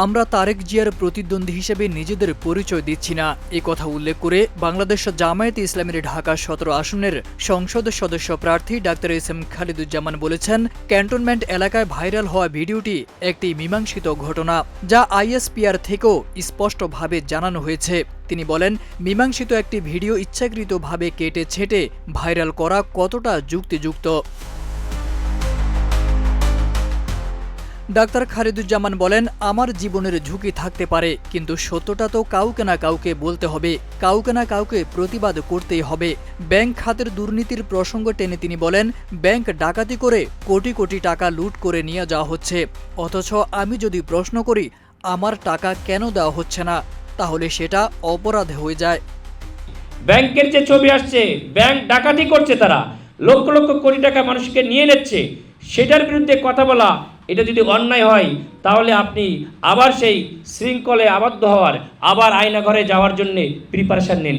আমরা তারেক জিয়ার প্রতিদ্বন্দ্বী হিসেবে নিজেদের পরিচয় দিচ্ছি না, এ কথা উল্লেখ করে বাংলাদেশ জামায়াতে ইসলামীর ঢাকা ১৭ আসনের সংসদ সদস্য প্রার্থী ডাক্তার এস.এম. খালিদুজ্জামান বলেছেন, ক্যান্টনমেন্ট এলাকায় ভাইরাল হওয়া ভিডিওটি একটি মীমাংসিত ঘটনা, যা আইএসপিআর থেকেও স্পষ্টভাবে জানানো হয়েছে। তিনি বলেন, মীমাংসিত একটি ভিডিও ইচ্ছাকৃতভাবে কেটে ছেটে ভাইরাল করা কতটা যুক্তিযুক্ত। ডাক্তার খালিদুজ্জামান বলেন, আমার জীবনের ঝুঁকি থাকতে পারে, কিন্তু সত্যটা তো কাউকে না কাউকে বলতে হবে, কাউকে না কাউকে প্রতিবাদ করতেই হবে। ব্যাংক খাতের দুর্নীতির প্রসঙ্গ টেনে তিনি বলেন, ব্যাংক ডাকাতি করে কোটি কোটি টাকা লুট করে নিয়ে যাওয়া হচ্ছে, অথচ আমি যদি প্রশ্ন করি আমার টাকা কেন দেওয়া হচ্ছে না, তাহলে সেটা অপরাধ হয়ে যায়। ব্যাংকের যে ছবি আসছে, ব্যাংক ডাকাতি করছে, তারা লক্ষ লক্ষ কোটি টাকা মানুষকে নিয়ে নিচ্ছে, সেটার বিরুদ্ধে কথা বলা, এটা যদি অন্যায় হয় তাহলে আপনি আবার সেই শৃঙ্খলে আবদ্ধ হওয়ার, আবার আয়নাঘরে যাওয়ার জন্য প্রিপারেশন নিন।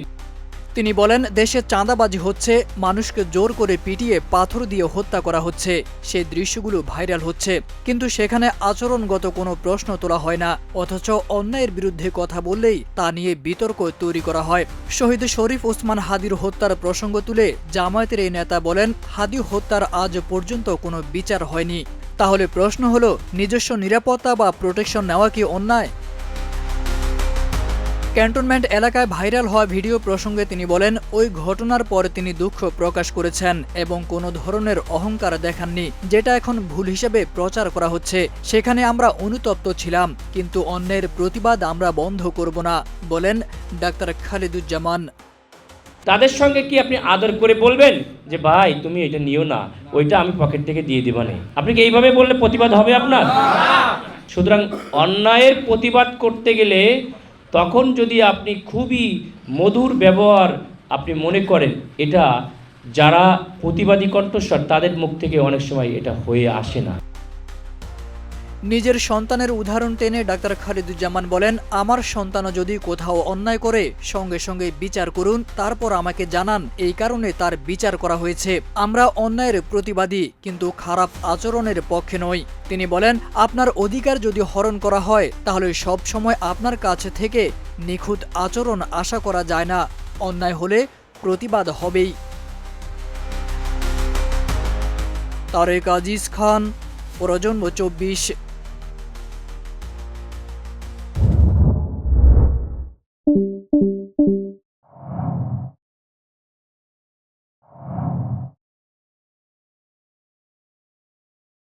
তিনি বলেন, দেশে চাঁদাবাজি হচ্ছে, মানুষকে জোর করে পিটিয়ে পাথর দিয়ে হত্যা করা হচ্ছে, সেই দৃশ্যগুলো ভাইরাল হচ্ছে, কিন্তু সেখানে আচরণগত কোনো প্রশ্ন তোলা হয় না, অথচ অন্যায়ের বিরুদ্ধে কথা বললেই তা নিয়ে বিতর্ক তৈরি করা হয়। শহীদ শরীফ ওসমান হাদির হত্যার প্রসঙ্গ তুলে জামায়াতের এই নেতা বলেন, হাদি হত্যার আজ পর্যন্ত কোনো বিচার হয়নি। তাহলে প্রশ্ন হলো, নিজস্ব নিরাপত্তা বা প্রোটেকশন নেওয়া কি অন্যায়? ক্যান্টনমেন্ট এলাকায় ভাইরাল হওয়া ভিডিও প্রসঙ্গে তিনি বলেন, ওই ঘটনার পর তিনি দুঃখ প্রকাশ করেছেন এবং কোনো ধরনের অহংকার দেখাননি, যেটা এখন ভুল হিসেবে প্রচার করা হচ্ছে। সেখানে আমরা অনুতপ্ত ছিলাম, কিন্তু অন্যের প্রতিবাদ আমরা বন্ধ করব না, বলেন ডাক্তার খালিদুজ্জামান। তাদের সঙ্গে কি আপনি আদর করে বলবেন যে ভাই তুমি এটা নিও না, ওইটা আমি পকেট থেকে দিয়ে দিব না? আপনি কি এইভাবে বললে প্রতিবাদ হবে আপনার? সুতরাং অন্যায়ের প্রতিবাদ করতে গেলে তখন যদি আপনি খুবই মধুর ব্যবহার আপনি মনে করেন, এটা যারা প্রতিবাদী কণ্ঠস্বর তাদের মুখ থেকে অনেক সময় এটা হয়ে আসে না। নিজের সন্তানের উদাহরণ টেনে ডাক্তার খালিদুজ্জামান বলেন, আমার সন্তানও যদি কোথাও অন্যায় করে সঙ্গে সঙ্গে বিচার করুন, তারপর আমাকে জানান, এই কারণে তার বিচার করা হয়েছে। আমরা অন্যায়ের প্রতিবাদী, কিন্তু খারাপ আচরণের পক্ষে নই। তিনি বলেন, আপনার অধিকার যদি হরণ করা হয় তাহলে সব সময় আপনার কাছে থেকে নিখুঁত আচরণ আশা করা যায় না, অন্যায় হলে প্রতিবাদ হবেই। তারেক আজিজ খান, প্রজন্ম ২৪।